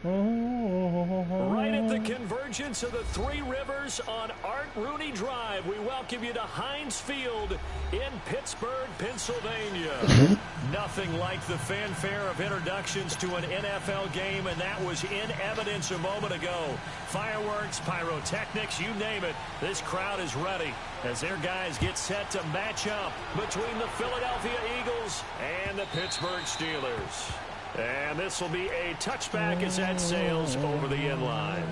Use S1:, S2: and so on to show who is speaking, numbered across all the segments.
S1: Right at the convergence of the Three Rivers on Art Rooney Drive, we welcome you to Heinz Field in Pittsburgh, Pennsylvania. Nothing like the fanfare of introductions to an NFL game, and that was in evidence a moment ago. Fireworks, pyrotechnics, you name it. This crowd is ready as their guys get set to match up between the Philadelphia Eagles and the Pittsburgh Steelers. And this will be a touchback as that sails over the end line.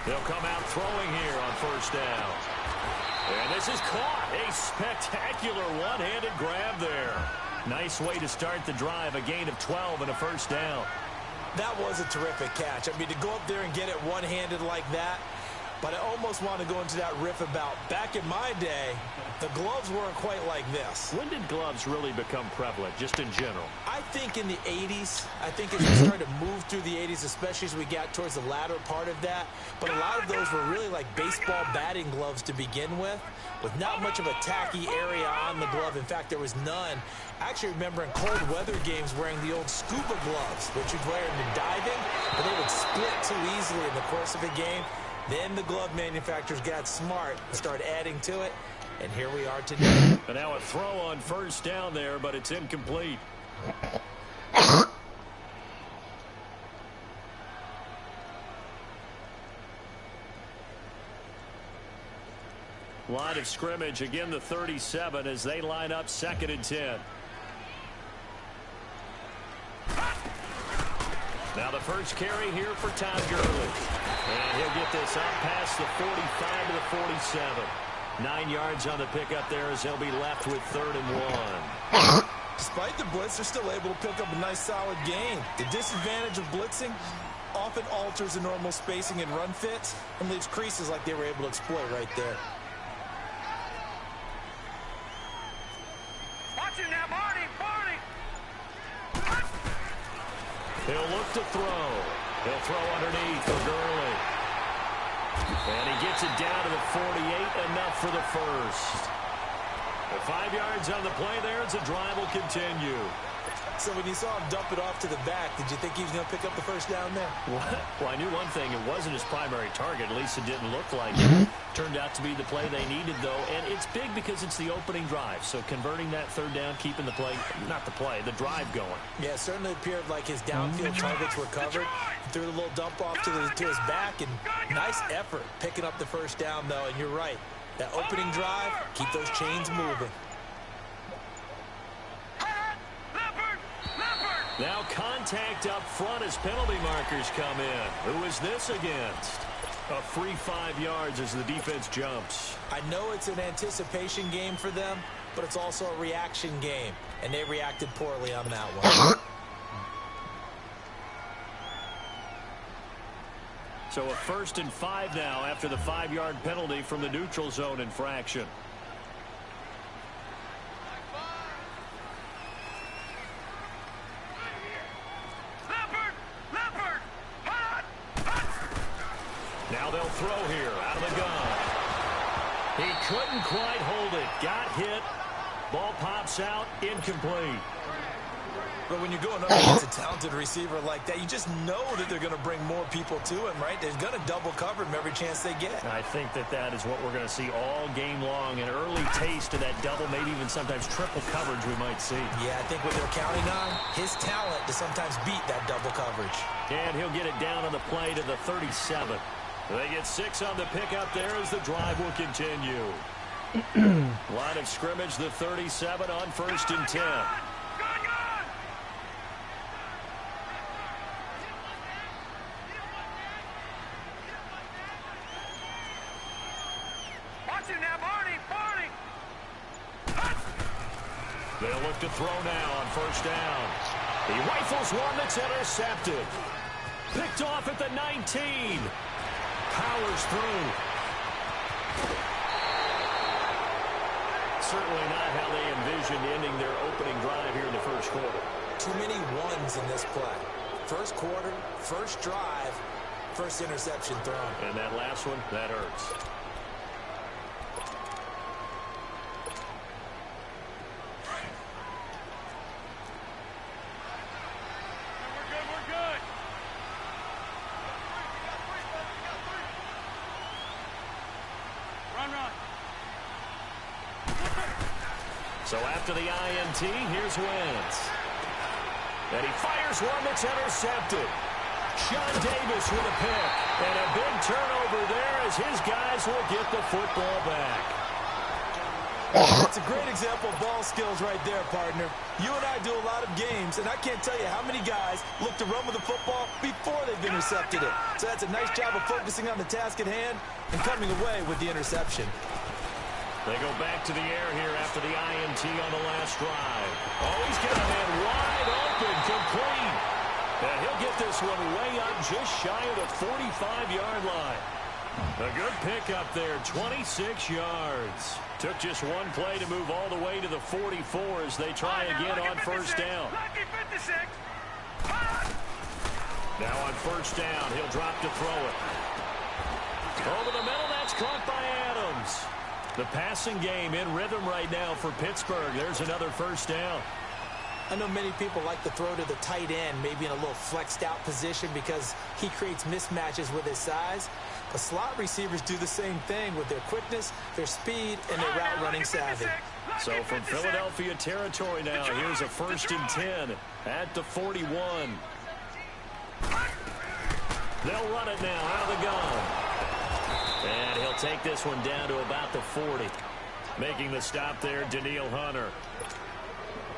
S1: They'll come out throwing here on first down. And this is caught. A spectacular one-handed grab there. Nice way to start the drive. A gain of 12 and a first down.
S2: That was a terrific catch. I mean, to go up there and get it one-handed like that, but I almost want to go into that riff about back in my day, the gloves weren't quite like this.
S1: When did gloves really become prevalent, just in general?
S2: I think in the 80s. I think as we started to move through the 80s, especially as we got towards the latter part of that. But a lot of those were really like baseball batting gloves to begin with not much of a tacky area on the glove. In fact, there was none. I actually remember in cold weather games wearing the old scuba gloves, which you'd wear in diving, but they would split too easily in the course of a game. Then the glove manufacturers got smart and started adding to it, and here we are today.
S1: And now a throw on first down there, but it's incomplete. Line of scrimmage, again the 37 as they line up 2nd and 10. Now the first carry here for Todd Gurley. And he'll get this up past the 45 to the 47. 9 yards on the pickup there as they'll be left with 3rd and 1.
S2: Despite the blitz, they're still able to pick up a nice solid gain. The disadvantage of blitzing often alters the normal spacing and run fits and leaves creases like they were able to exploit right there.
S3: Watch it now, Barney!
S1: He'll look to throw. He'll throw underneath for Gurley. And he gets it down to the 48, enough for the first. The 5 yards on the play there as the drive will continue.
S2: So when you saw him dump it off to the back, did you think he was going to pick up the first down there?
S1: Well, I knew one thing. It wasn't his primary target. At least it didn't look like it. Turned out to be the play they needed, though. And it's big because it's the opening drive. So converting that third down, keeping the play, not the play, the drive going.
S2: Yeah, it certainly appeared like his downfield targets were covered. He threw a little dump off to his back, and nice effort picking up the first down, though. And you're right. That opening drive, keep those chains moving.
S1: Now contact up front as penalty markers come in. Who is this against? A free 5 yards as the defense jumps.
S2: I know it's an anticipation game for them, but it's also a reaction game, and they reacted poorly on that one.
S1: So a 1st and 5 now after the 5-yard penalty from the neutral zone infraction. Now they'll throw here out of the gun. He couldn't quite hold it. Got hit. Ball pops out. Incomplete.
S2: But when you're going up against a talented receiver like that, you just know that they're going to bring more people to him, right? They're going to double cover him every chance they get.
S1: I think that is what we're going to see all game long. An early taste of that double, maybe even sometimes triple coverage we might see.
S2: Yeah, I think what they're counting on, his talent to sometimes beat that double coverage.
S1: And he'll get it down on the play to the 37. They get 6 on the pickup there as the drive will continue. Line of scrimmage, the 37 on 1st and 10. They'll look to throw now on 1st down. He rifles one that's intercepted. Picked off at the 19. Powers through. Certainly not how they envisioned ending their opening drive here in the 1st quarter.
S2: Too many ones in this play. 1st quarter, 1st drive, 1st interception thrown.
S1: And that last one, that hurts. So after the INT, here's Wentz. And he fires one that's intercepted. Sean Davis with a pick. And a big turnover there as his guys will get the football back.
S2: It's a great example of ball skills right there, partner. You and I do a lot of games, and I can't tell you how many guys look to run with the football before they've intercepted it. So that's a nice job of focusing on the task at hand and coming away with the interception.
S1: They go back to the air here after the INT on the last drive. Oh, he's got a man wide open, complete. And he'll get this one way up just shy of the 45-yard line. A good pickup there, 26 yards. Took just one play to move all the way to the 44 as they try again on 1st down. Now on 1st down, he'll drop to throw it. Over the middle, that's caught by Adams. The passing game in rhythm right now for Pittsburgh. There's another 1st down.
S2: I know many people like to throw to the tight end, maybe in a little flexed out position because he creates mismatches with his size. But slot receivers do the same thing with their quickness, their speed, and their route running savvy.
S1: So from Philadelphia territory now, here's a 1st and 10 at the 41. They'll run it now out of the gun. And he'll take this one down to about the 40. Making the stop there, Danielle Hunter.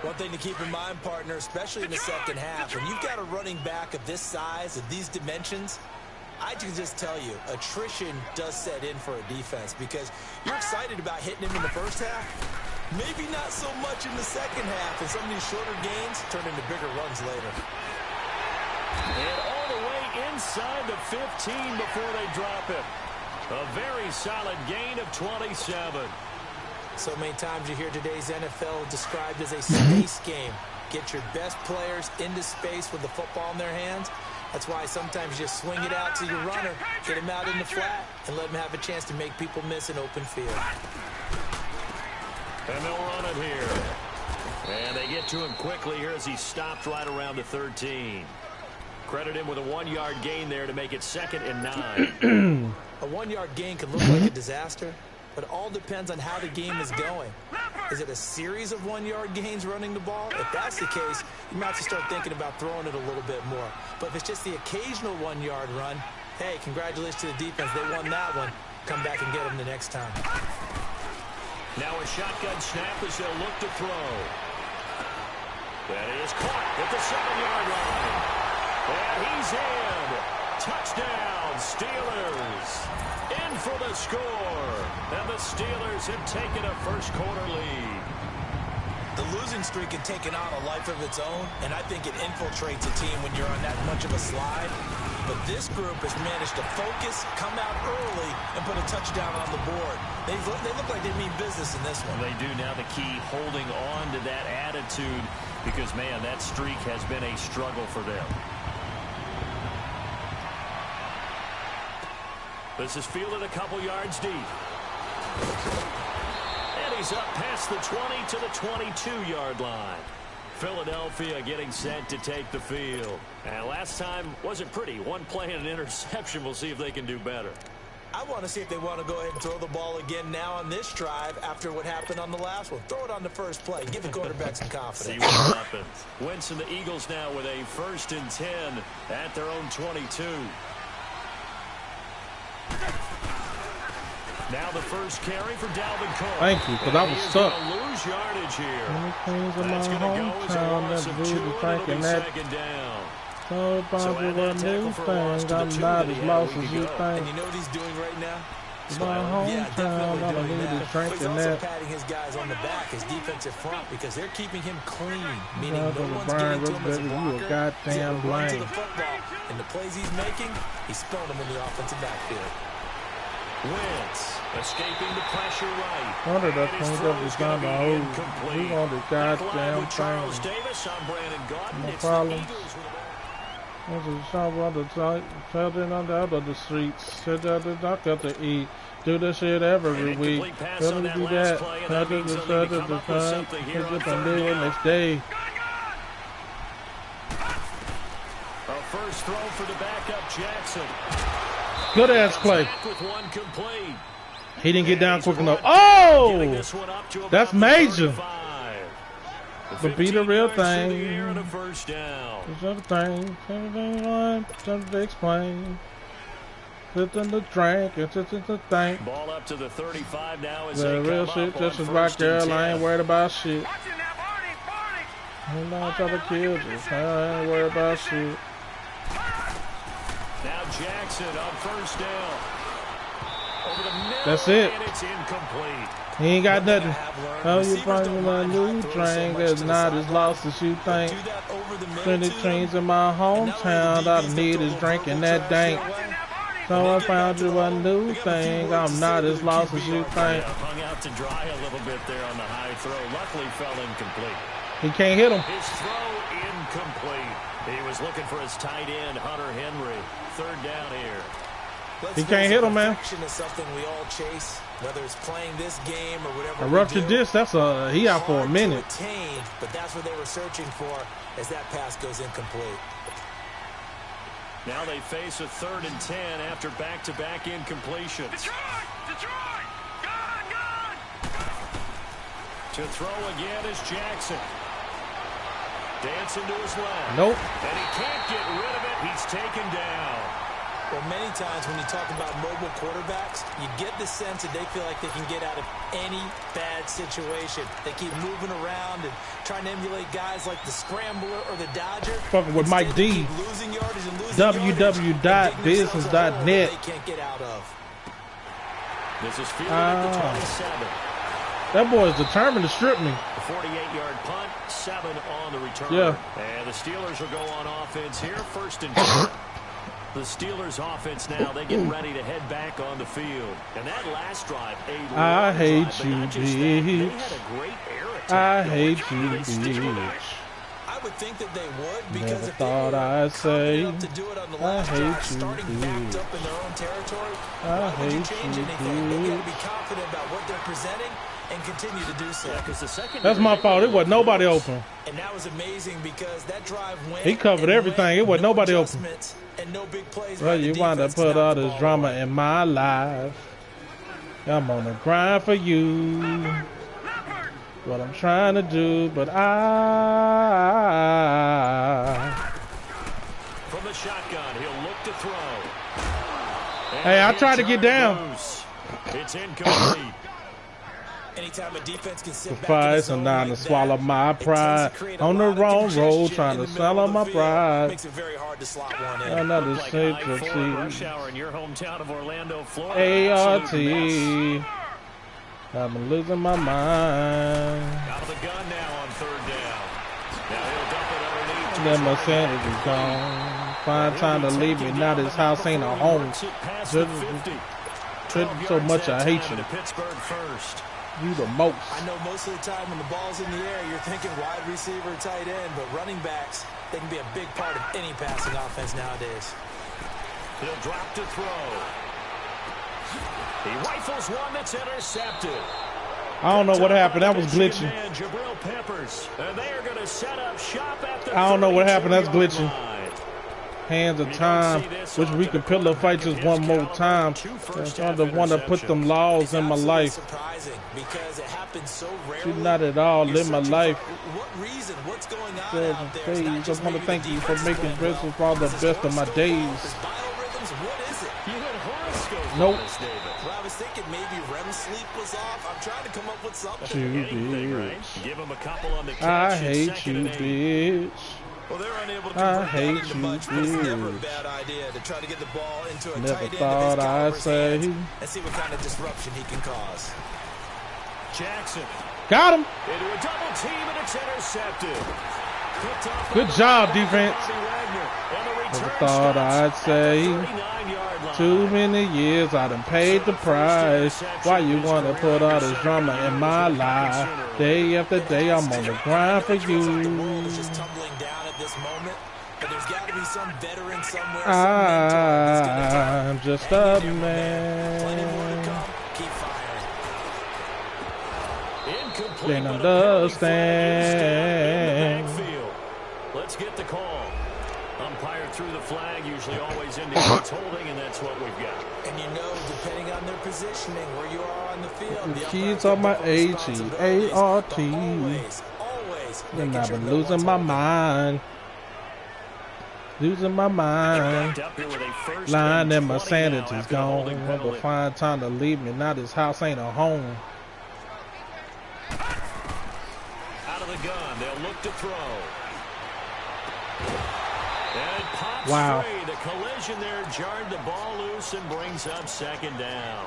S2: One thing to keep in mind, partner, especially in the second half, when you've got a running back of this size, of these dimensions, I can just tell you, attrition does set in for a defense because you're excited about hitting him in the first half. Maybe not so much in the second half, and some of these shorter gains turn into bigger runs later.
S1: And all the way inside the 15 before they drop it. A very solid gain of 27.
S2: So many times you hear today's NFL described as a space game. Get your best players into space with the football in their hands. That's why sometimes you just swing it out to your runner, get him out in the flat, and let him have a chance to make people miss an open field.
S1: And they'll run it here. And they get to him quickly here as he stopped right around the 13. Credit him with a 1-yard gain there to make it 2nd and 9.
S2: A 1-yard gain can look like a disaster, but it all depends on how the game is going. Is it a series of 1-yard gains running the ball? If that's the case, you might have to start thinking about throwing it a little bit more. But if it's just the occasional 1-yard run, hey, congratulations to the defense. They won that one. Come back and get them the next time.
S1: Now a shotgun snap as they'll look to throw. That is caught at the 7-yard line. And he's in. Touchdown, Steelers. In for the score. And the Steelers have taken a first-quarter lead.
S2: The losing streak had taken on a life of its own, and I think it infiltrates a team when you're on that much of a slide. But this group has managed to focus, come out early, and put a touchdown on the board. They look like they mean business in this one.
S1: They do. Now the key, holding on to that attitude, because, man, that streak has been a struggle for them. This is fielded a couple yards deep. And he's up past the 20 to the 22-yard line. Philadelphia getting set to take the field. And last time wasn't pretty. One play and an interception. We'll see if they can do better.
S2: I want to see if they want to go ahead and throw the ball again now on this drive after what happened on the last one. Throw it on the first play. Give the quarterback some confidence.
S1: See what happens. Wentz and the Eagles now with a 1st and 10 at their own 22. Now the first carry for Dalvin Cook.
S3: Thank you, because I was stuck.
S1: Lose yardage here.
S3: Many things in my hometown that dude is thinking that. So about what new thing, I'm not as lost as you think.
S2: And you know what he's doing right now?
S3: My hometown, all I need is strength
S2: He's
S3: in
S2: also
S3: that.
S2: patting his guys on the back, his defensive front, because they're keeping him clean, meaning no one's getting to him as a blocker.
S3: You a goddamn
S2: run to
S3: blame.
S2: the football, and the plays he's making, he's spilling them in the offensive backfield.
S1: Wentz escaping the pressure right.
S3: One of the things that was done to hold. We want the goddamn
S1: Charles
S3: thing.
S1: Davis on Brandon Gaudin.
S3: No
S1: It's
S3: problem.
S1: the Eagles with
S3: This is some other time. Children on the other the streets. Sit down the duck up to eat. Do this shit every week. Really do that. Nothing to start at the time. Pick up and do it next day.
S1: a first throw for the backup Jackson.
S3: Good ass play.
S1: With one complete.
S3: He didn't get down quick enough. Oh! That's major. But be the real thing. There's other thing. Everything on. Something to explain. Sit in the drink. It's the thing.
S1: Ball up to the 35 now as
S3: the real shit. Just as right girl. I ain't worried about shit. I'm not trying to kill you. I ain't worried about shit.
S1: Now Jackson on first down. Over the middle.
S3: That's it.
S1: And it's incomplete.
S3: He ain't got nothing. Oh, you finding a new train that's not as lost as you think. 20 trains in my hometown. All I need is drinking that dank. So I found you a new thing. I'm not as lost as you think.
S1: Hung out to dry a little bit there on the high throw. Luckily fell incomplete.
S3: He can't hit him.
S1: His throw incomplete. He was looking for his tight end, Hunter Henry. Third down here.
S3: He can't hit him, man.
S2: Perfection is something we all chase, whether it's playing this game or whatever.
S3: A ruptured disc, that's he out for a minute.
S2: Attain, but that's what they were searching for as that pass goes incomplete.
S1: Now they face a 3rd and 10 after back-to-back incompletions. Detroit! Gone! To throw again is Jackson. Dancing to his left.
S3: Nope.
S1: And he can't get rid of it. He's taken down.
S2: Well, many times when you talk about mobile quarterbacks, you get the sense that they feel like they can get out of any bad situation. They keep moving around and trying to emulate guys like the Scrambler or the Dodger.
S3: Fucking with Mike D. www.business.net.
S2: They can't get out of.
S1: This is fielded at the 27.
S3: That boy is determined to strip me.
S1: A 48-yard punt, 7 on the return.
S3: Yeah.
S1: And the Steelers will go on offense here, 1st and 10. The Steelers offense now, they get ready to head back on the field. And that last drive,
S3: I hate you,
S1: bitch.
S3: I hate you, bitch.
S2: I would think that they would, because
S3: Never
S2: if they
S3: thought
S2: were
S3: I'd say
S2: enough to do it on the
S3: I
S2: last
S3: hate
S2: drive,
S3: you,
S2: starting backed up in their own territory,
S3: I
S2: why would you
S3: hate
S2: change
S3: you,
S2: anything? They got to be
S3: bitch.
S2: confident about what they're presenting and continue to do so.
S3: That's my fault. It wasn't nobody open.
S2: And that was amazing because that drive went.
S3: He covered everything. It wasn't nobody open.
S2: And no big plays.
S3: Well, you want to put all this drama in my life. I'm on the grind for you. What I'm trying to do, but
S1: From the shotgun, he'll look to throw.
S3: Hey, I tried to get down.
S1: It's incomplete.
S2: Anytime a defense can sit
S3: Suffice and down to swallow my pride. On the wrong road, trying to sell on my pride.
S2: Makes it very hard to slot one in.
S3: Another
S1: Like
S3: secret
S1: rush hour in your hometown of Orlando, Florida.
S3: ART. I've been losing my mind.
S1: Out of the gun now on third down. Now he'll dump it underneath.
S3: Then my sanity's gone. Find time to leave me. Now this house ain't a home. So much I hate you.
S1: Pittsburgh first.
S3: You the most.
S2: I know most of the time when the ball's in the air, you're thinking wide receiver, tight end, but running backs, they can be a big part of any passing offense nowadays.
S1: He'll drop to throw. He rifles one that's intercepted.
S3: I don't know what happened. That was glitching. I don't know what happened. That's glitching. Hands of time. Wish we could pillow fight just one more time. I'm the one that put them laws in my life. She's not at all in my life.
S2: What reason? What's going on out there?
S3: I just want to thank you for making Christmas for all the best of my days.
S2: What is it?
S1: You had horoscopes.
S3: Nope.
S2: Well, I was thinking maybe REM sleep was off. I'm trying to come up with something.
S3: You
S1: Right? Give him a couple on the catch.
S3: I hate you, bitch.
S2: Well, they're unable to
S3: I
S2: convert
S3: hate
S2: that into
S3: you,
S2: much, but it's never a
S3: bitch.
S2: bad idea to try to get the ball into a
S3: Never
S2: tight end
S3: thought
S2: of
S3: I'd
S2: his
S3: say.
S2: hands and see what kind of disruption he can cause.
S1: Jackson.
S3: Got him.
S1: Into a double team, and it's intercepted.
S3: Good job, defense. Never thought I'd say. Too many years I done paid the price. Why you wanna put all this drama in my life? Day after day I'm on the grind for you. I'm just a man. Can't understand.
S1: Let's get the call. Umpire threw the flag, usually always indicates holding, and that's what we've got.
S2: And you know, depending on their positioning, where you are on the field,
S3: The keys on my AGART.
S2: Always.
S3: And I've been losing my mind. Losing my mind. Lying and my sanity's gone. Never find time to leave me. Now this house ain't a home.
S1: Out of the gun, they'll look to throw. And it pops
S3: Wow.
S1: free. The collision there jarred the ball loose and brings up second down.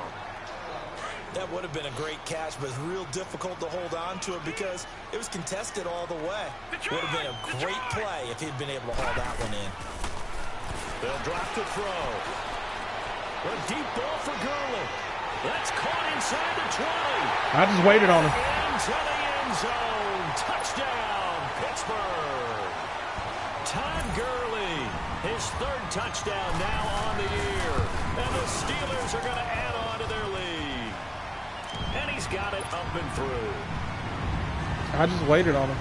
S2: That would have been a great catch, but it's real difficult to hold on to it because it was contested all the way. Would have been a great play if he'd been able to haul that one in.
S1: They'll drop to throw. A deep ball for Gurley. That's caught inside the 20.
S3: I just waited on him.
S1: Into the end zone. Touchdown, Pittsburgh. Todd Gurley, his third touchdown now on the year. And the Steelers are going to add on to their lead. And he's got it up and through.
S3: I just waited on him.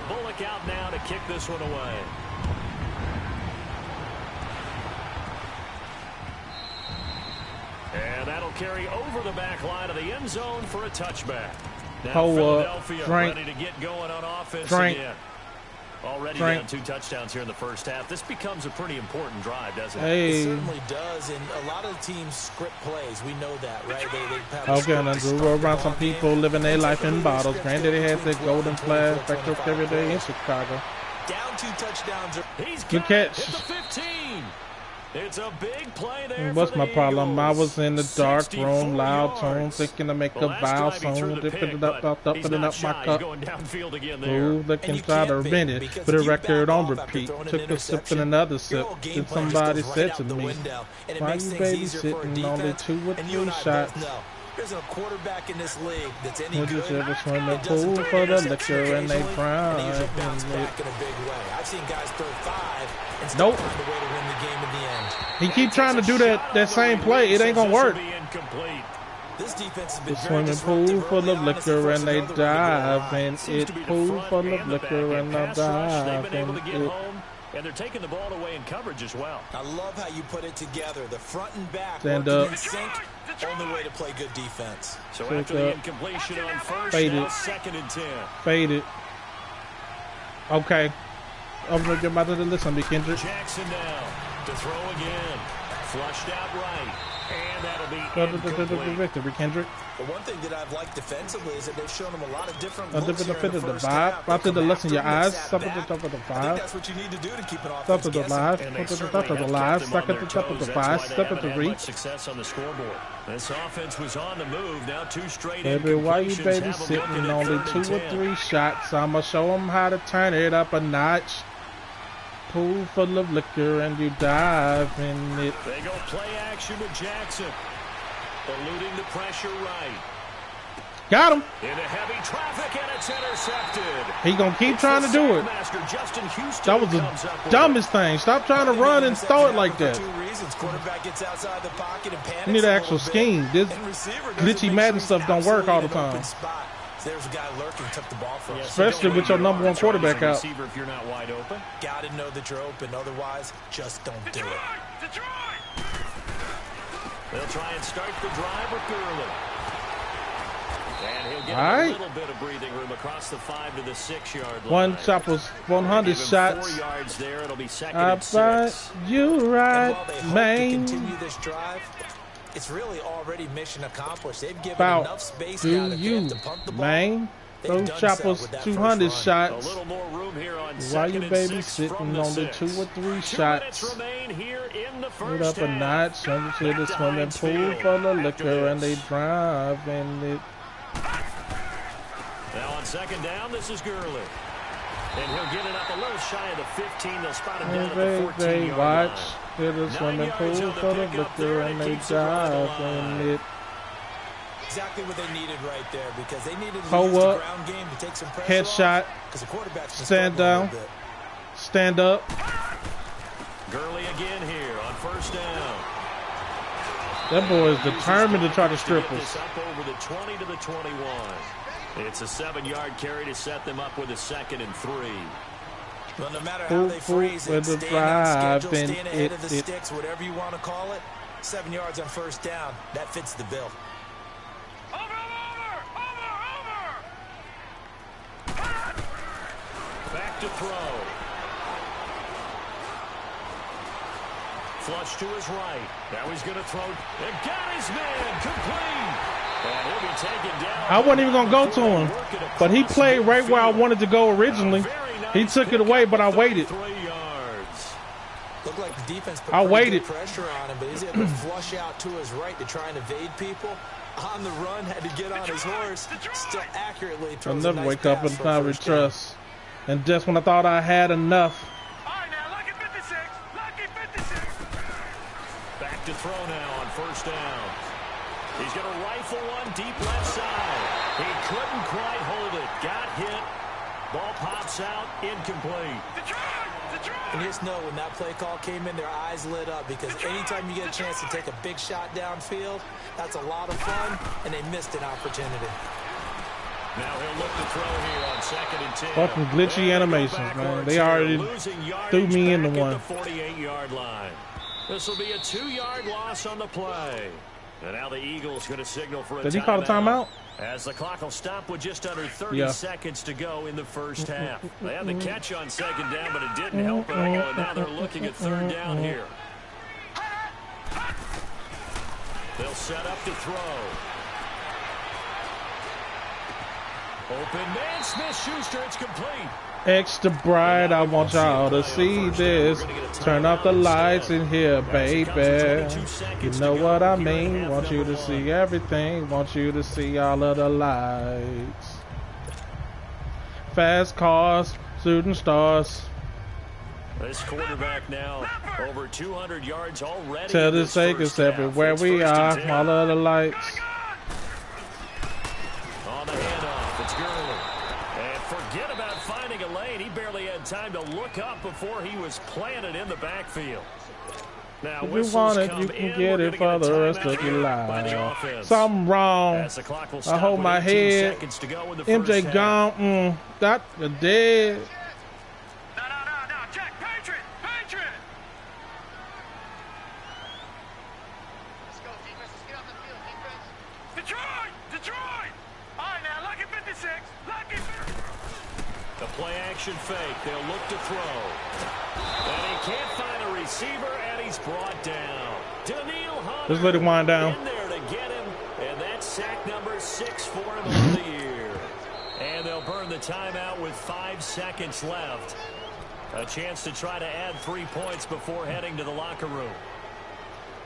S1: Bullock out now to kick this one away. And that'll carry over the back line of the end zone for a touchback. Now Philadelphia ready to get going on offense again. Already down 2 touchdowns here in the first half. This becomes a pretty important drive, doesn't it?
S2: It certainly does, and a lot of the teams script plays. We know that, right?
S3: Okay, and I grew around some people living their life in bottles. Granddaddy had the golden flash back up every day in Chicago.
S2: Down 2 touchdowns.
S3: Good catch.
S1: Hit the 15. It's a big play there.
S3: What's my problem? I was in the dark room, loud tone, thinking to make a vow song, dipping it up my cup. Ooh, they can try to rent it, put a record on repeat. Took a sip and another sip. Then somebody said to me, why you babysitting only 2 or 3 shots?
S2: There's a quarterback in this league that's any good.
S3: Swimming pool for the liquor and they drown.
S2: And usually bounce back in a big way. I've seen guys throw 5 and still find a way to win the game in the end.
S3: He keep trying to do that same play. It ain't gonna work.
S2: This defense has been
S3: the swimming pool full of liquor and they dive in it. Pool full of liquor and they dive in it.
S1: And they're taking the ball away in coverage as well.
S2: I love how you put it together. The front and back
S3: stand
S2: working
S3: up.
S2: in sync. Only way to play good defense.
S1: So after the incompletion on first,
S3: fade
S1: now
S3: it.
S1: 2nd and 10.
S3: Fade it. Okay. I'm going to get my to listen to Kendrick.
S1: Jackson now to throw again. Flushed out right. And that'll be
S3: victory, Kendrick.
S2: The one thing that I've liked defensively is that they've shown them a lot of different looks
S3: Different
S2: here in the
S3: the
S2: first
S3: vibe.
S2: half.
S3: After the lesson, your eyes. Stop
S2: Back.
S3: at the top of the
S2: I think
S3: vibe.
S2: that's what you need to do to keep an
S3: Stop
S2: offense
S3: at the
S2: guessing.
S3: vibe.
S1: And they
S3: Stop at the top of the
S1: certainly
S3: live.
S1: have kept
S3: Stuck
S1: them
S3: at
S1: on
S3: the top of the
S1: their
S3: vibe.
S1: toes.
S3: Step
S1: That's
S3: at
S1: why
S3: the
S1: they haven't
S3: reach.
S1: had much success on the scoreboard. This offense was on the move. Now 2 straight
S3: Baby, why you
S1: incompletions
S3: baby
S1: have them
S3: sitting
S1: looking at
S3: only
S1: 3rd
S3: 2
S1: and
S3: or
S1: 10.
S3: 3 shots? I'ma show them how to turn it up a notch. Pool full of liquor and you dive in it.
S1: They go play action with Jackson. Eluding the pressure right.
S3: Got him.
S1: Into heavy traffic and it's intercepted.
S3: He gonna keep trying to do it.
S1: Justin Houston
S3: That was the dumbest thing. Stop trying to run and throw it like that.
S2: For 2 reasons. Quarterback gets outside the pocket and panics.
S3: You need an actual scheme. This glitchy Madden stuff don't work all the time.
S2: There's a guy lurking, took the ball from
S3: Especially with your number 1 quarterback out.
S1: If you're not wide open.
S2: Gotta know that you're open. Otherwise, just don't do it.
S1: They'll try and start the drive with Gurley. And he'll get a little bit of breathing room across the 5 to the 6-yard line.
S3: One chop was 100 shots.
S1: 4 yards there. It'll be 2nd
S3: I
S1: and
S3: bet
S1: 6.
S3: you right, man.
S2: Continue this drive. It's really already mission accomplished. They've given
S3: About
S2: enough space
S3: do
S2: down the
S3: you,
S2: field to pump the ball.
S3: man? Those choppers 200
S1: A
S3: shots.
S1: little more room here on
S3: Why
S1: 2nd
S3: you
S1: and
S3: baby
S1: 6
S3: sitting
S1: from the
S3: only
S1: 6.
S3: 2 or 3
S1: 2 minutes
S3: shots?
S1: remain here in the
S3: Put
S1: first
S3: up a
S1: half.
S3: notch under the
S1: Back to
S3: swimming
S1: Heinz
S3: pool
S1: Field
S3: full of
S1: after
S3: liquor and they
S1: this.
S3: drive in it.
S1: Now on 2nd down, this is Gurley. And he'll get it up a little shy of the 15. They'll spot him down at the 14-yard line.
S3: Watch. Hit a swimming
S1: 9
S3: pool
S1: yards on the
S3: full of
S1: pickup
S3: liquor
S1: there,
S3: and
S1: and
S3: they
S1: it keeps it right
S3: dive
S1: alive.
S3: in it.
S2: Exactly what they needed right there because they needed to
S3: Hold
S2: use the
S3: up.
S2: ground game to take some pressure
S3: Headshot.
S2: off because the quarterback's been
S3: Stand
S2: struggling a
S3: down.
S2: little bit.
S3: Stand up.
S1: Gurley again here on 1st down.
S3: That boy is determined to try to strip
S1: Get
S3: us.
S1: this up over the 20 to the 21. It's a 7-yard carry to set them up with a 2nd and 3.
S2: Well, no matter how they phrase it,
S3: with the
S2: staying on schedule,
S3: drive and
S2: staying ahead of the
S3: it-
S2: sticks, whatever you want to call it, 7 yards on 1st down, that fits the bill.
S1: Back to throw. Flush to his right. Now he's going to throw. And got his man complete. And he'll be taken down.
S3: I wasn't even going to go to him, but he played right where I wanted to go originally. He took it away, but I waited.
S1: 3 yards.
S2: Looked like the defense put
S3: I
S2: pretty
S3: waited.
S2: good pressure on him, but he's able to flush out to his right to try and evade people. On the run, had to get on his horse. Still accurately
S3: I'll
S2: throws a
S3: never
S2: nice
S3: wake up
S2: pass
S3: and
S2: for a
S3: not
S2: first down.
S3: trust. And just when I thought I had enough,
S1: Back to throw now on 1st down. He's going to rifle one deep left side. He couldn't quite hold it. Got hit. Ball pops out. Incomplete.
S2: And you just know when that play call came in, their eyes lit up because anytime you get a chance to take a big shot downfield, that's a lot of fun, and they missed an opportunity.
S1: Now he'll look to throw here on 2nd and 10.
S3: fucking glitchy animations, man. They already threw me into one.
S1: The 48-yard line. This will be a 2-yard loss on the play. And now the Eagles going to signal for a timeout.
S3: Did he call a timeout?
S1: As the clock will stop with just under 30
S3: Yeah.
S1: seconds to go in the first half. They had the catch on 2nd down, but it didn't help at all. And now they're looking at 3rd down here. They'll set up to throw. Open man, Smith-Schuster, it's complete.
S3: Extra bright, I want y'all to see this. Turn off the lights in here, baby. You know what I mean. Want you to see everything. Want you to see all of the lights. Fast cars, shooting stars.
S1: This quarterback now over 200 yards already.
S3: Tell the Lakers everywhere we are. All of the lights.
S1: had time to look up before he was planted in the backfield. Now,
S3: if you want it, you can get it for the rest of your life. Something wrong. I hold my head. MJ gone. Got the dead.
S1: No. Check. Patriot.
S4: Let's go, defense. Let's get off the field, defense.
S1: Detroit. All right, now, lucky 56. Lucky 56. The play action fake. They'll look to throw. And he can't find a receiver, and he's brought down. Daniil Hunter.
S3: Just let it wind down.
S1: In there to get him, and that's sack number 6 for him on the year. And they'll burn the timeout with 5 seconds left. A chance to try to add 3 points before heading to the locker room.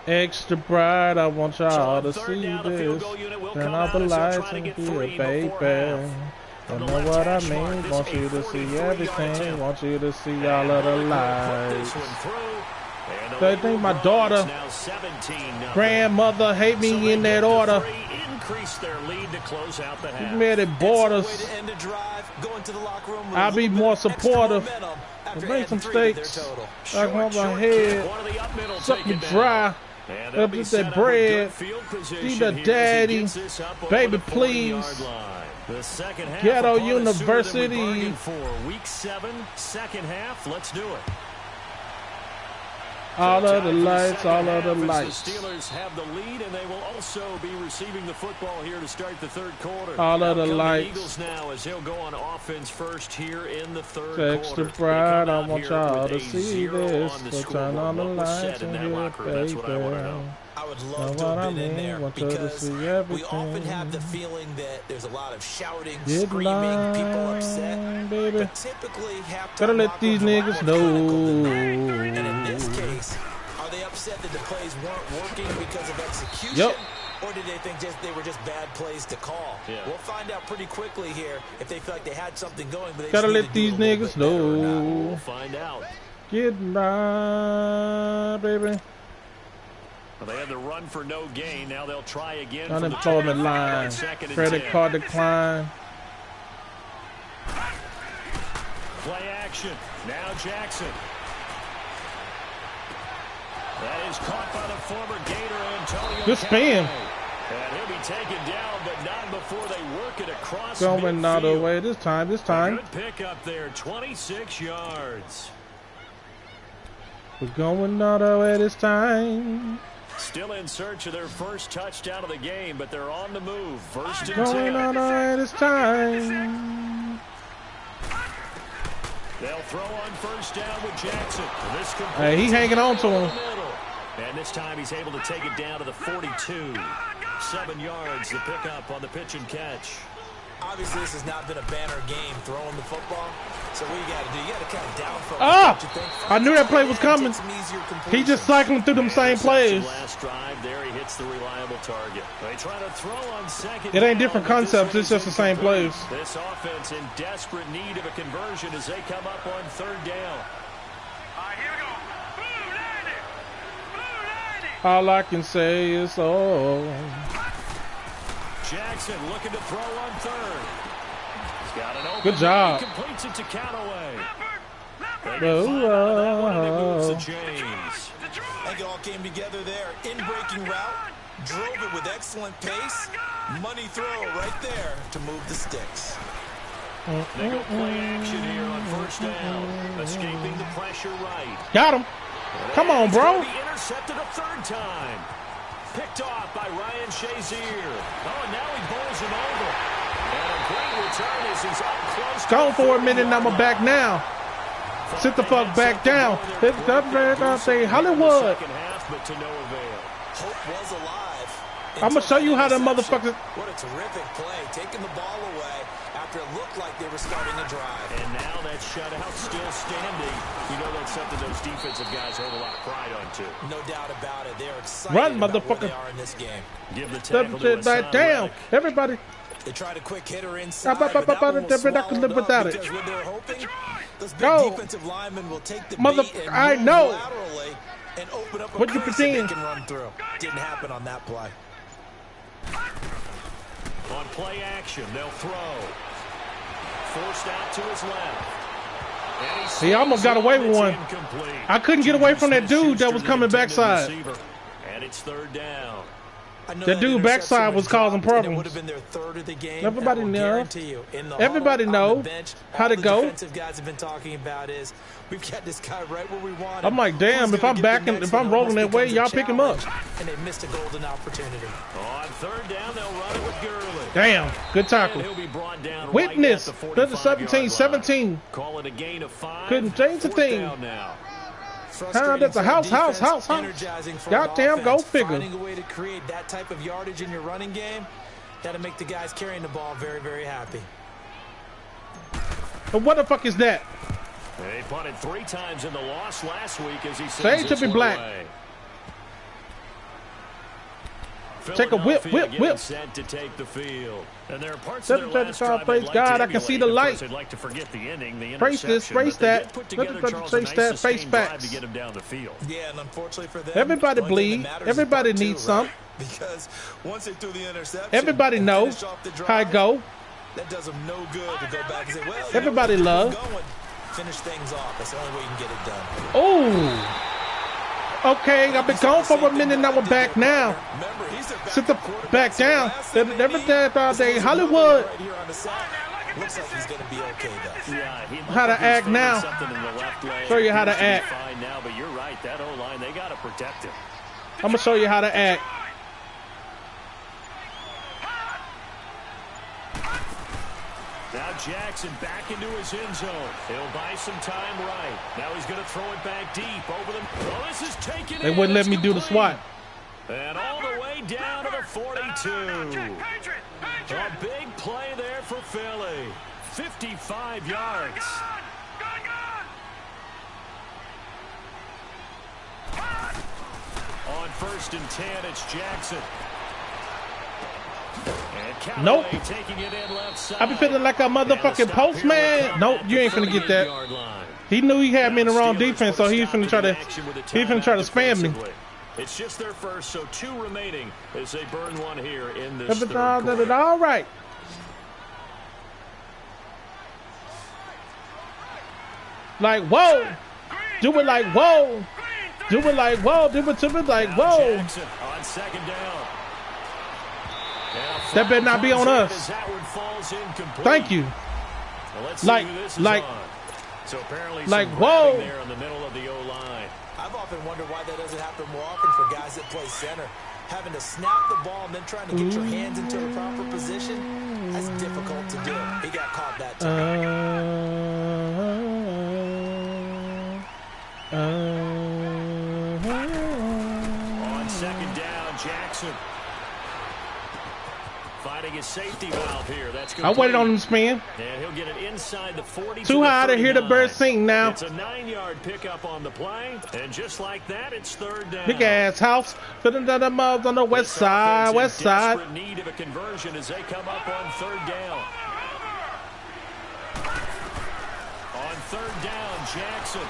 S3: Extra bright, I want y'all to see this. Turn off the lights and be a baby. You know what I mean? Want you to see everything. Want you to see all of the lights. They think my daughter, grandmother hate me in that order. You made it borders. I'll be more supportive. Make some steaks. I want my head. Suck me dry. Up with that bread. Eat the daddy. Baby, please. Ghetto University.
S1: For week 7, second half. Let's do it.
S3: All of the lights, all of the lights.
S1: The Steelers have the lead, and they will also be receiving the football here to start the third quarter.
S3: All of the lights.
S1: Eagles now as he'll go on offense first here in the third
S3: Extra
S1: quarter.
S3: bright, I want y'all to see this. So turn on the lights and hear baby.
S2: I would love to have been in there because we often have the feeling that there's a lot of shouting, screaming, people upset.
S3: Baby.
S2: But typically,
S3: Gotta let these niggas know.
S2: And in this case, are they upset that the plays weren't working because of execution?
S3: Yep.
S2: Or did they think they were just bad plays to call? Yeah. We'll find out pretty quickly here if they feel like they had something going. But they
S3: gotta let these niggas know.
S1: We'll find out.
S3: Get by, baby.
S1: Well, they had the run for no gain. Now they'll try again.
S3: Unemployment line. Credit card decline.
S1: Play action. Now Jackson. That is caught by the former Gator Antonio.
S3: Good spin.
S1: And he'll be taken down, but not before they work it across
S3: Going
S1: midfield.
S3: all the way this time.
S1: Good pick up there. 26 yards.
S3: We're going all the way this time.
S1: Still in search of their first touchdown of the game, but they're on the move. First and 10.
S3: Going all the way this time.
S1: They'll throw on first down with Jackson.
S3: Hey, he hanging on to him.
S1: And this time he's able to take it down to the 42. 7 yards to pick up on the pitch and catch.
S2: Obviously, this has not been a banner game throwing the football. So what you got to do, you got to kind of down focus.
S3: I knew that play was coming. He just cycling through them same plays.
S1: Last drive there, he hits the reliable target. They try to throw on second.
S3: It ain't different concepts. It's just the same plays.
S1: This offense in desperate need of a conversion as they come up on third down. Here we go. Blue 90.
S3: All I can say is, oh.
S1: Jackson looking to throw on third. He's got an open.
S3: Good job.
S1: He completes it to Callaway.
S3: Oh.
S2: I think it all came together there. In-breaking route. Drove it with excellent pace. Money throw right there to move the sticks.
S1: They go play action here on first down. Escaping the pressure right.
S3: Got him. Come on, bro.
S1: Intercepted a third time. Picked off by Ryan Shazier. Oh, and now he bowls him over. And a great return as he's up close.
S3: Go for a minute and I'm back now. Sit the fuck back down. It's up say Hollywood.
S1: But to no avail.
S2: Hope was alive.
S3: I'm going to show you how the motherfuckers.
S2: What a terrific play. Taking the ball away after it looked like they were starting a drive.
S1: And now that shutout still standing. You know that's something those defensive guys hold a lot of pride on, too.
S2: No doubt about it. They're excited
S3: Run,
S2: about
S3: motherfucker.
S2: where they are in this game.
S1: Give the tackle to
S3: Right down. Everybody.
S2: They tried a quick hitter inside,
S3: but
S2: that one was swallowed
S3: without
S2: up
S3: it.
S2: because what they're hoping, those big
S3: Go.
S2: defensive linemen will take the
S3: Mother,
S2: beat and
S3: I
S2: move
S3: know.
S2: laterally and open up a
S3: What you
S2: crease that they
S3: pretend?
S2: can run through. Didn't happen on that play.
S1: On play action, they'll throw. Forced out to his left.
S3: He almost got away with one. I couldn't get away from that dude that was coming backside.
S1: And it's third down.
S3: That dude backside was causing problems. Everybody knows. Everybody know how to go.
S2: Defensive guys have been talking about is we've got this guy right where we want him.
S3: I'm like, damn, if I'm backing, if I'm rolling that way, y'all pick him up.
S2: And they missed a golden opportunity.
S1: On third down, they'll run it with Gurley.
S3: Damn, good tackle.
S1: He'll be brought down
S3: Witness,
S1: right at the
S3: 17-17.
S1: Call it a gain of 5.
S3: Couldn't change a thing. That's a house. Goddamn, go figure.
S2: Finding a way to create that type of yardage in your running game, that'll make the guys carrying the ball very, very happy.
S3: But what the fuck is that?
S1: They punted 3 times in the loss last week as he
S3: say to be black. Take a whip.
S1: Set to take the field. And there are parts
S3: of their last drive praise God, I can see the light.
S1: Like to forget the ending, the
S3: praise this, praise that. Praise that, face facts.
S1: To get him down the field.
S2: Yeah, and unfortunately for them,
S3: everybody bleed. Everybody needs some.
S2: Because once they threw the interception,
S3: everybody knows how it go.
S2: That does them no good to go back and say, well,
S3: everybody love.
S2: Finish things off. That's the only way you can get it done.
S3: Oh. Okay, I've been gone for a minute. Now we're back now. Sit the back down. Every day all day, Hollywood.
S2: Looks like he's going to be okay, though.
S3: How to act now. Show you how to act.
S1: Now, but you're right. That O-line, they got to protect him.
S3: I'm going to show you how to act.
S1: Now Jackson back into his end zone. He'll buy some time right. Now he's going to throw it back deep over them. Oh, this is taken.
S3: They wouldn't let me do the SWAT.
S1: And all the way down to the 42. A big play there for Philly. 55 yards. On 1st and 10, it's Jackson.
S3: Nope. I be feeling like a motherfucking postman. Nope, you ain't finna get that. He knew he had me in the wrong defense, so he's finna try to spam me.
S1: It's just their first, so 2 remaining as they burn one here in this third quarter.
S3: All right. Like whoa, do it like whoa, do it like whoa, do it to me like whoa.
S1: Jackson on 2nd down.
S3: That better not be on us. Thank you. Like whoa.
S1: There in the middle of the O-line.
S2: I've often wondered why that doesn't happen more often for guys that play center. Having to snap the ball and then trying to get your hands into a proper position, that's difficult to do. He got caught that time.
S1: On 2nd down, Jackson. Finding his safety valve here. That's complete.
S3: I waited on him, man.
S1: And he'll get it inside the 40.
S3: Too high to hear the birds sing now.
S1: It's a 9-yard pickup on the play, and just like that, it's 3rd down.
S3: Big ass house, fitting down the miles on the west side.
S1: Desperate need of a conversion as they come up on 3rd down. On 3rd down, Jackson.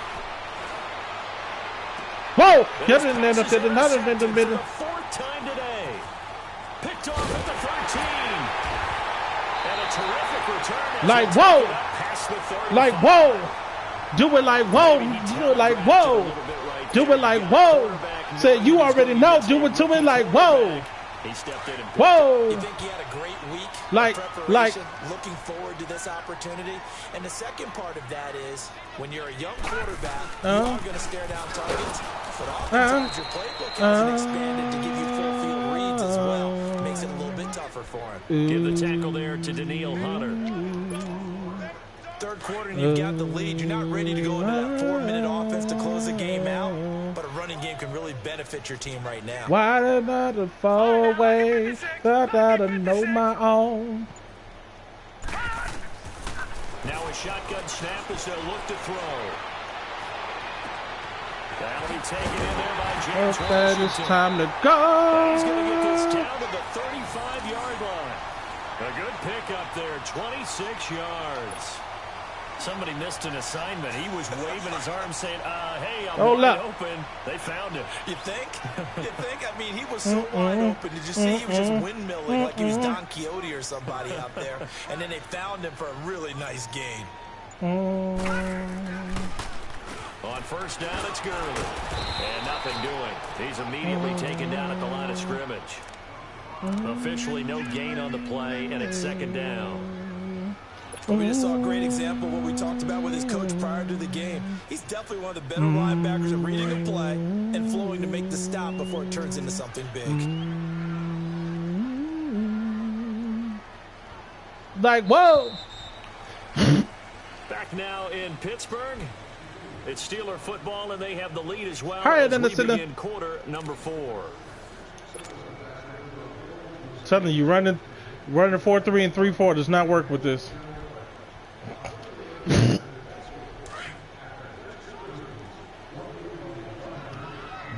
S3: Whoa!
S1: Get in there, another 4th time today. Picked off at the 13. And a terrific return.
S3: Like whoa! Like whoa! Do it like whoa! Do it like whoa! Do it like whoa! Say you already know. Do it to me like whoa!
S1: He stepped in and
S2: whoa! You think he had a great week?
S3: Like
S2: looking forward to this opportunity. And the second part of that is when you're a young quarterback, you are going to stare down targets. But oftentimes your playbook hasn't expanded to give you full field reads as well. Makes it a little bit tougher for him.
S1: Give the tackle there to Daniil Hunter.
S2: 3rd quarter and you've got the lead. You're not ready to go into that 4-minute offense to close the game out. But a running game can really benefit your team right now.
S3: Why did I fall away? Thought I'd know my own.
S1: Now a shotgun snap as they'll look to throw. That'll be taken in there by James Washington.
S3: It's time to go.
S1: He's going to get this down to the 35-yard line. A good pickup there, 26 yards. Somebody missed an assignment. He was waving his arm saying, hey, I'm wide open. They found him.
S2: You think? You think? I mean, he was so wide open. Did you see he was just windmilling like he was Don Quixote or somebody out there? And then they found him for a really nice gain.
S1: On first down, it's Gurley. And nothing doing. He's immediately taken down at the line of scrimmage. Officially no gain on the play, and it's second down.
S2: Well, we just saw a great example of what we talked about with his coach prior to the game. He's definitely one of the better linebackers at reading a play and flowing to make the stop before it turns into something big.
S3: Like, whoa!
S1: Back now in Pittsburgh. It's Steeler football, and they have the lead as well.
S3: Higher
S1: as
S3: than
S1: we
S3: the
S1: begin quarter number 4.
S3: Telling you, running 4-3 and 3-4 does not work with this.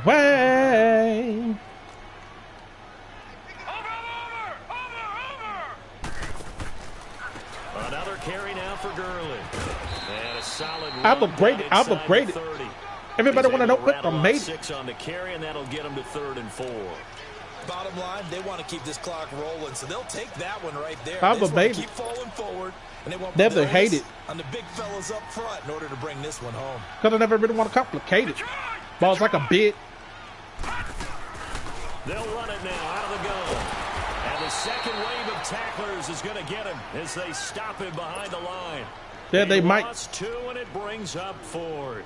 S3: Way.
S1: Another carry now for Gurley. And a solid run.
S3: I've upgraded. Everybody want to know what I made.
S1: 6 on the carry, and that'll get them to 3rd and 4.
S2: Bottom line, they want to keep this clock rolling, so they'll take that one right there.
S3: I've
S2: They just want to
S3: upgraded.
S2: keep falling forward, and they won't
S3: Never hate it.
S2: on the big fellas up front in order to bring this one home.
S3: Because I never really want to complicate it. Ball's like a bit.
S1: They'll run it now out of the gun. And the second wave of tacklers is going to get him as they stop him behind the line.
S3: Yeah, they might.
S1: Lost 2, and it brings up 4th.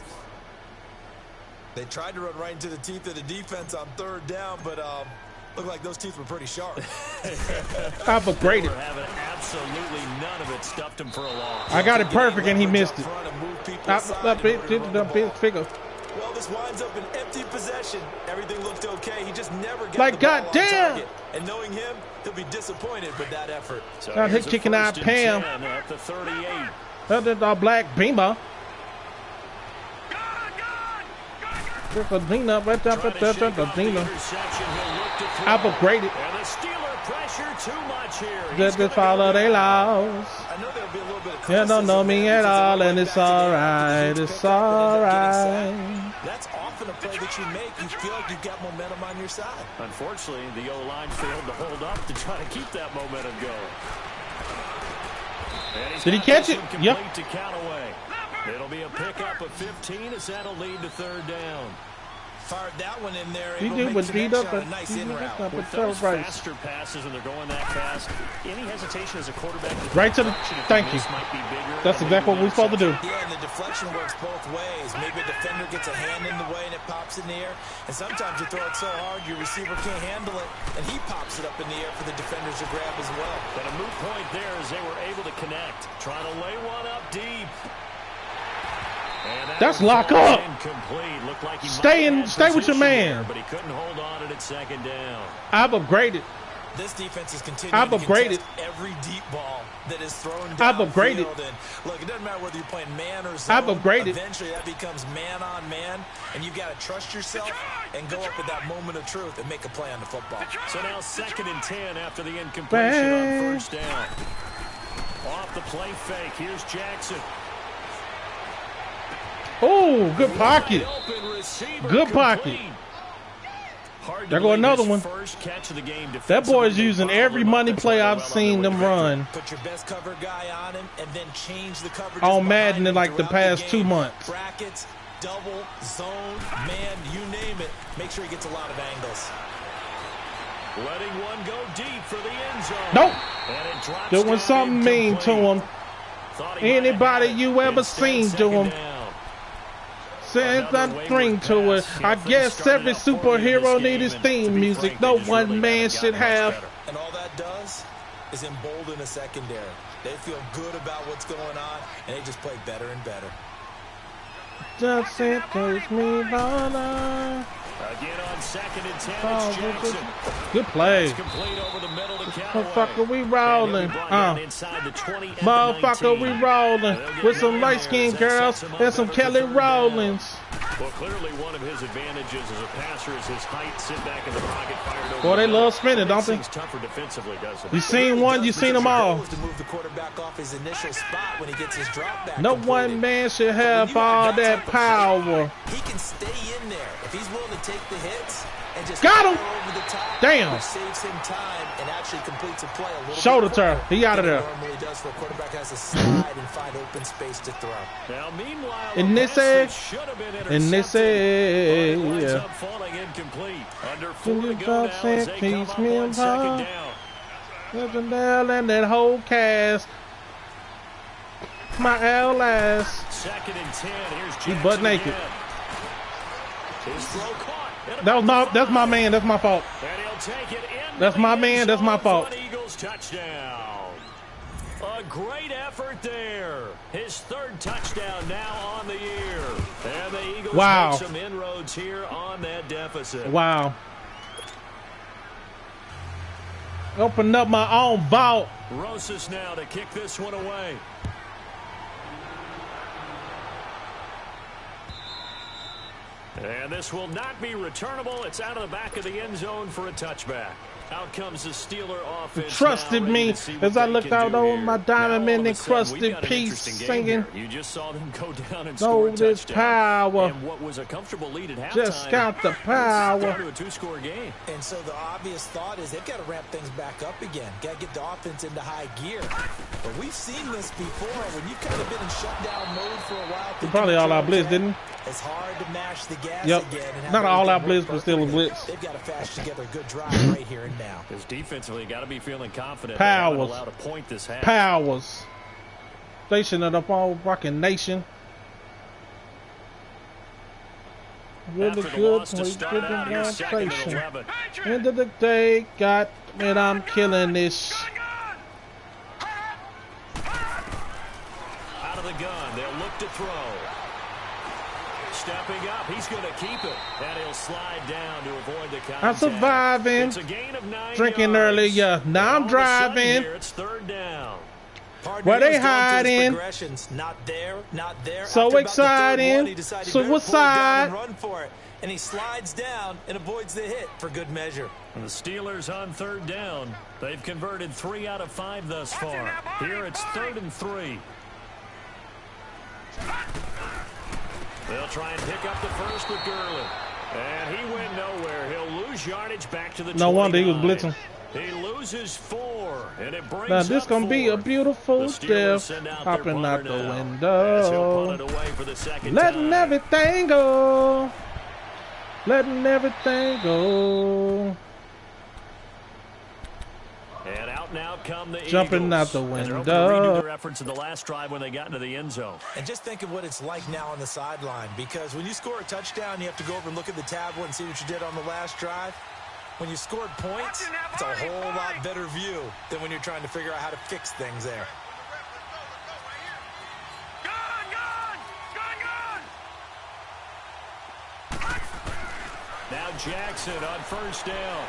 S2: They tried to run right into the teeth of the defense on 3rd down, but looked like those teeth were pretty sharp.
S3: I've upgraded.
S1: We're having absolutely none of it. Stuffed him for a loss.
S3: I got it perfect and he missed it. Figure.
S2: Well, this winds up an empty possession. Everything looked okay. He just never got
S3: Like,
S2: the ball on
S3: goddamn.
S2: target. And knowing him, he'll be disappointed with that effort.
S1: So
S3: Now
S1: here's
S3: he's
S1: a
S3: kicking out
S1: 1st
S3: Pam.
S1: and 10 at the 38.
S3: That's a black beamer. There's a Dina right there.
S1: Trying to shake off the
S3: Dina.
S1: interception. He'll look to throw.
S3: I've upgraded.
S1: And the Steeler pressure too much here.
S3: Just to follow their laws.
S2: I know there'll be a little bit of
S3: You don't know me at all, and it's alright. It's alright.
S2: That's often a play that you make. You feel like you've got momentum on your side.
S1: Unfortunately, the O-line failed to hold up to try to keep that momentum going.
S3: Did he catch it? Yep.
S1: To Callaway. It'll be a pickup of 15 as that'll lead to 3rd down.
S2: Fired that one in there.
S3: He
S2: Able
S3: did
S2: to
S3: what
S2: make
S3: he
S2: connection
S3: does,
S2: on
S3: but
S2: a nice
S3: he
S2: in
S3: did
S2: route.
S3: not
S1: With
S3: put
S1: those
S3: price.
S1: faster passes and they're going that fast, any hesitation as a quarterback.
S3: Right to the. Thank you.
S1: Might be bigger.
S3: That's exactly what we're supposed to do.
S2: Yeah, and the deflection works both ways. Maybe a defender gets a hand in the way and it pops in the air. And sometimes you throw it so hard your receiver can't handle it, and he pops it up in the air for the defenders to grab as well.
S1: But a moot point there as they were able to connect. Trying to lay one up deep.
S3: That's lock up.
S1: Like
S3: Stay with your man.
S1: There, but he couldn't hold on at its 2nd down.
S3: I've upgraded.
S2: This defense is continuing
S3: I've
S2: to
S3: upgraded.
S2: contest every deep ball that is thrown downfield.
S3: I've upgraded.
S2: And look, it doesn't matter whether you're playing man or zone.
S3: I've upgraded.
S2: Eventually, that becomes man on man, and you've got to trust yourself and go up at that moment of truth and make a play on the football.
S1: So now 2nd and 10 after the incompletion on 1st down. Off the play fake. Here's Jackson.
S3: Oh, good pocket. Good pocket. There go another one. That boy is using every money play I've seen them run
S2: Put your best cover guy on him, and then change the coverage
S3: on Madden in like the past 2 months.
S2: Brackets, double, zone, man, you name it. Make sure he gets a lot of angles.
S1: Letting one go deep for the end zone.
S3: Nope. Doing something mean to him. Anybody you ever seen to him. Says nothing to it. I guess every superhero needs his theme music. No one man should have.
S2: And all that does is embolden a secondary. They feel good about what's going on, and they just play better and better.
S3: Just it takes me longer.
S1: Again on 2nd and 10, it's Jackson.
S3: Good play.
S1: Complete over the middle to
S3: Motherfucker, we rolling. Motherfucker, we rolling. With some light-skinned girls and some Kelly Rowlands.
S1: Well, clearly one of his advantages as a passer is his height. Sit back in the pocket, fired over
S3: Boy, they love spinning, don't they?
S1: Tougher defensively, doesn't it?
S3: You seen one, you seen them all.
S2: To move the quarterback off his initial spot when he gets his drop back.
S3: No one man should have all that power.
S2: He can stay in there if he's willing to take the hits and just
S3: got him.
S2: Over the top,
S3: damn.
S2: Which saves him time and actually completes a play a little
S3: shoulder
S2: bit
S3: turn. He out of there.
S2: Normally does for a quarterback has to slide and find open space to throw.
S1: Now, meanwhile,
S3: in this
S1: yeah. Falling incomplete. Under 4 to go now as they come up on second down.
S3: And that whole cast. My L ass.
S1: 2nd and 10. Here's
S3: he butt naked.
S1: His throw caught.
S3: That's my man. That's my fault.
S1: And he'll take it in.
S3: That's my man. That's my fault.
S1: Eagles touchdown. A great effort there. His 3rd touchdown now on the year. And the Eagles make some inroads here on that deficit.
S3: Wow. Open up my own vault.
S1: Rosas now to kick this one away. And this will not be returnable. It's out of the back of the end zone for a touchback. Out comes the Steeler offense.
S3: Trusted me as I looked out on my diamond men encrusted piece singing.
S1: You just saw them go down and
S3: score this power.
S1: And what was a comfortable lead at halftime.
S3: Just count the power.
S1: Down to a 2-score game.
S2: And so the obvious thought is they've got to ramp things back up again. Got to get the offense into high gear. But we've seen this before when you've kind of been in shutdown mode for a while.
S3: Probably all out blitz, didn't he?
S2: It's hard to mash the gas again. And
S3: not all out blitz, but still a blitz.
S2: They've got to fashion together a good drive right here and now.
S1: Because defensively, got to be feeling confident.
S3: Powers.
S1: They haven't allowed a point this half.
S3: Powers. Station of the whole fucking nation. Really good. End of the day, got and I'm killing this.
S1: Out of the gun, they'll look to throw. Stepping up, he's going to keep it, and he'll slide down to avoid the contact.
S3: I'm surviving.
S1: It's a gain of 9
S3: drinking
S1: yards.
S3: earlier. Now I'm driving.
S1: Here, it's 3rd down.
S3: Where they hiding?
S2: Not there, not there.
S3: So exciting. Suicide.
S2: Run for it. And he slides down and avoids the hit for good measure.
S1: And the Steelers on 3rd down. They've converted 3 out of 5 thus far. Here it's 3rd and 3. They'll try and pick up the first with Gurley. And he went nowhere. He'll lose yardage back to the 29.
S3: No wonder he was blitzing.
S1: He loses 4, and it brings
S3: now this gonna
S1: 4.
S3: be a beautiful death. Hopping out the window. Letting everything go. Letting everything go.
S1: And out now come the
S3: jumping
S1: Eagles.
S3: out the window.
S1: And they're hoping to redo their efforts in the last drive when they got into the end zone.
S2: And just think of what it's like now on the sideline, because when you score a touchdown, you have to go over and look at the tablet and see what you did on the last drive. When you scored points, it's a whole lot better view than when you're trying to figure out how to fix things there.
S1: Now Jackson on 1st down.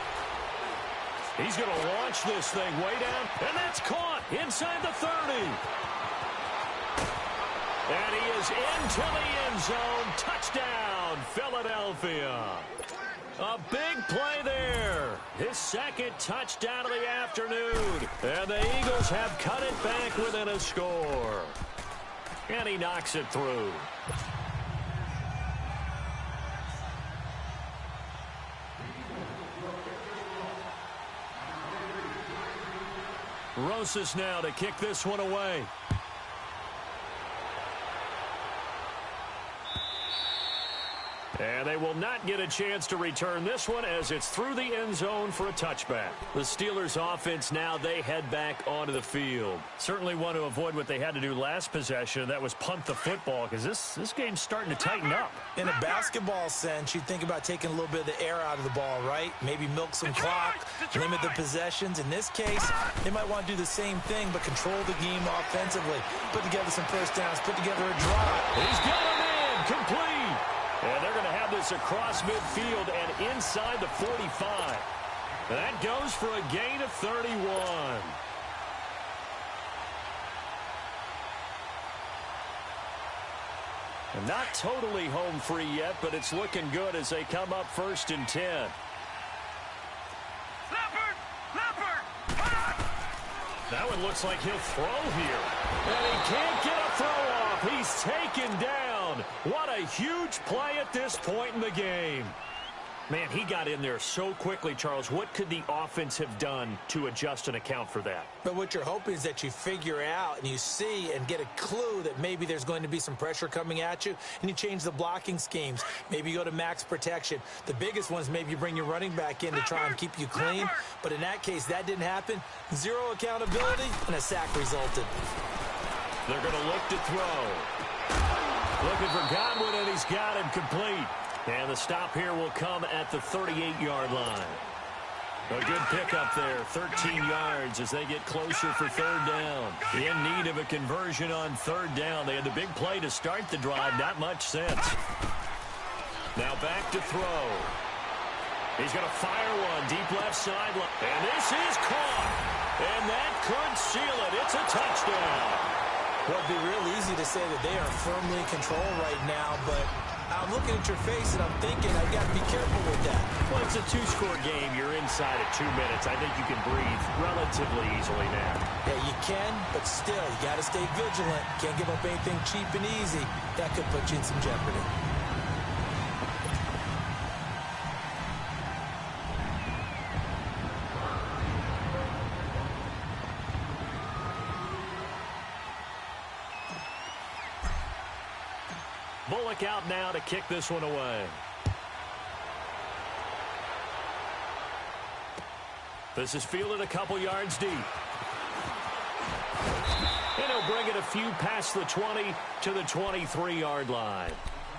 S1: He's going to launch this thing way down, and that's caught inside the 30. And he is into the end zone. Touchdown, Philadelphia. A big play there. His 2nd touchdown of the afternoon. And the Eagles have cut it back within a score. And he knocks it through. Rosas now to kick this one away. And they will not get a chance to return this one as it's through the end zone for a touchback. The Steelers offense now, they head back onto the field. Certainly want to avoid what they had to do last possession. That was punt the football, because this game's starting to tighten up.
S2: In a basketball sense, you think about taking a little bit of the air out of the ball, right? Maybe milk some clock, limit the possessions. In this case, they might want to do the same thing, but control the game offensively. Put together some first downs, put together a drive.
S1: He's got him in, complete. And they're going to have this across midfield and inside the 45. That goes for a gain of 31. And not totally home free yet, but it's looking good as they come up 1st and 10. That one looks like he'll throw here. And he can't get a throw off. He's taken down. What a huge play at this point in the game. Man, he got in there so quickly, Charles. What could the offense have done to adjust and account for that?
S2: But what you're hoping is that you figure out and you see and get a clue that maybe there's going to be some pressure coming at you, and you change the blocking schemes. Maybe you go to max protection. The biggest one is maybe you bring your running back in to try and keep you clean. But in that case, that didn't happen. Zero accountability, and a sack resulted.
S1: They're going to look to throw. Looking for Godwin, and he's got him complete. And the stop here will come at the 38-yard line. A good pickup there, 13 yards as they get closer for third down. In need of a conversion on third down. They had the big play to start the drive, not much sense. Now back to throw. He's going to fire one, deep left sideline. And this is caught. And that could seal it. It's a touchdown.
S2: Well, it'd be real easy to say that they are firmly in control right now, but I'm looking at your face and I'm thinking I've got to be careful with that.
S1: Well, it's a two-score game. You're inside at 2 minutes. I think you can breathe relatively easily now.
S2: Yeah, you can, but still, you got to stay vigilant. Can't give up anything cheap and easy. That could put you in some jeopardy.
S1: Bullock out now to kick this one away. This is fielded a couple yards deep. And he'll bring it a few past the 20 to the 23-yard line.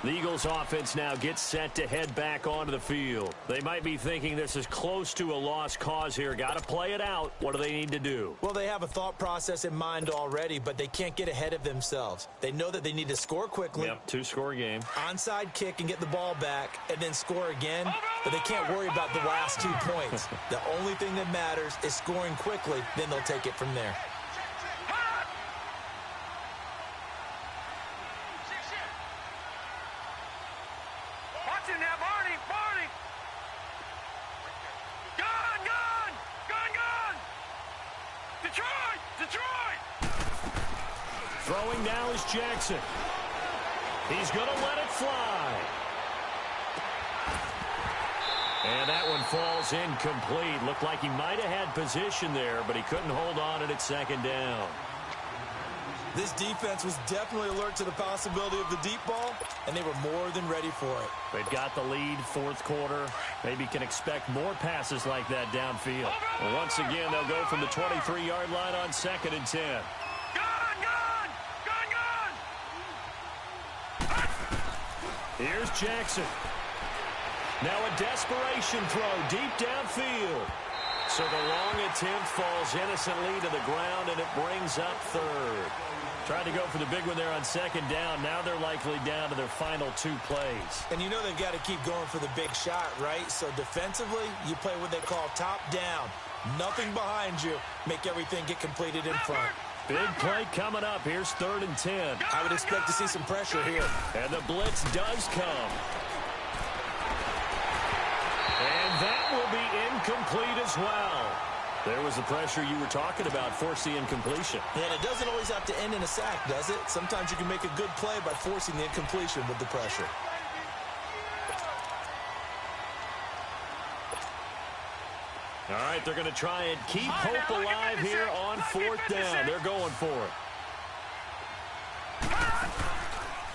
S1: The Eagles offense now gets set to head back onto the field. They might be thinking this is close to a lost cause here. Got to play it out. What do they need to do?
S2: Well, they have a thought process in mind already, but they can't get ahead of themselves. They know that they need to score quickly.
S1: Yep, two-score game.
S2: Onside kick and get the ball back and then score again, but they can't worry about the last 2 points. The only thing that matters is scoring quickly, then they'll take it from there.
S1: Throwing now is Jackson. He's going to let it fly. And that one falls incomplete. Looked like he might have had position there, but he couldn't hold on at second down.
S2: This defense was definitely alert to the possibility of the deep ball, and they were more than ready for it.
S1: They've got the lead, fourth quarter. Maybe can expect more passes like that downfield. Well, once again, they'll go from the 23-yard line on 2nd and 10. Here's Jackson. Now a desperation throw deep downfield. So the long attempt falls innocently to the ground, and it brings up third. Tried to go for the big one there on 2nd down. Now they're likely down to their final 2 plays.
S2: And you know they've got to keep going for the big shot, right? So defensively, you play what they call top down. Nothing behind you. Make everything get completed in front.
S1: Big play coming up. Here's 3rd and 10.
S2: I would expect to see some pressure here.
S1: And the blitz does come. And that will be incomplete as well. There was the pressure you were talking about, force the incompletion.
S2: And it doesn't always have to end in a sack, does it? Sometimes you can make a good play by forcing the incompletion with the pressure.
S1: All right, they're going to try and keep hope alive here on 4th down. They're going for it.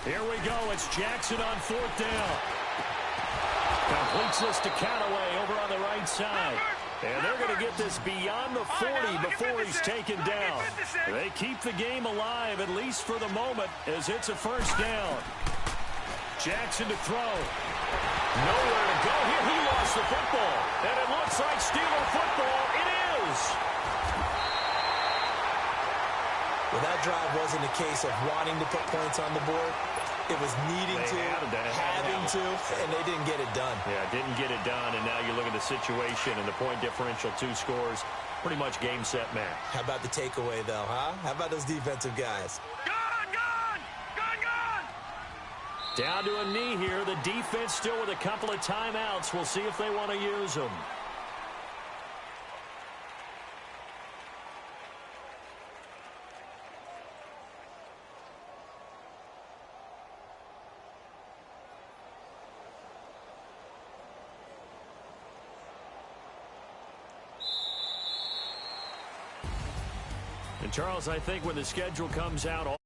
S1: Here we go. It's Jackson on 4th down. Completes this to Callaway over on the right side. And they're going to get this beyond the 40 before he's taken down. They keep the game alive, at least for the moment, as it's a 1st down. Jackson to throw. Nowhere to go here. He lost the football. And it looks like Steeler football. It is.
S2: Well, that drive wasn't a case of wanting to put points on the board. It was needing to, having to, and they didn't get it done.
S1: Yeah, didn't get it done, and now you look at the situation and the point differential, 2 scores, pretty much game, set, match.
S2: How about the takeaway, though, huh? How about those defensive guys?
S1: Down to a knee here. The defense still with a couple of timeouts. We'll see if they want to use them. And Charles, I think when the schedule comes out.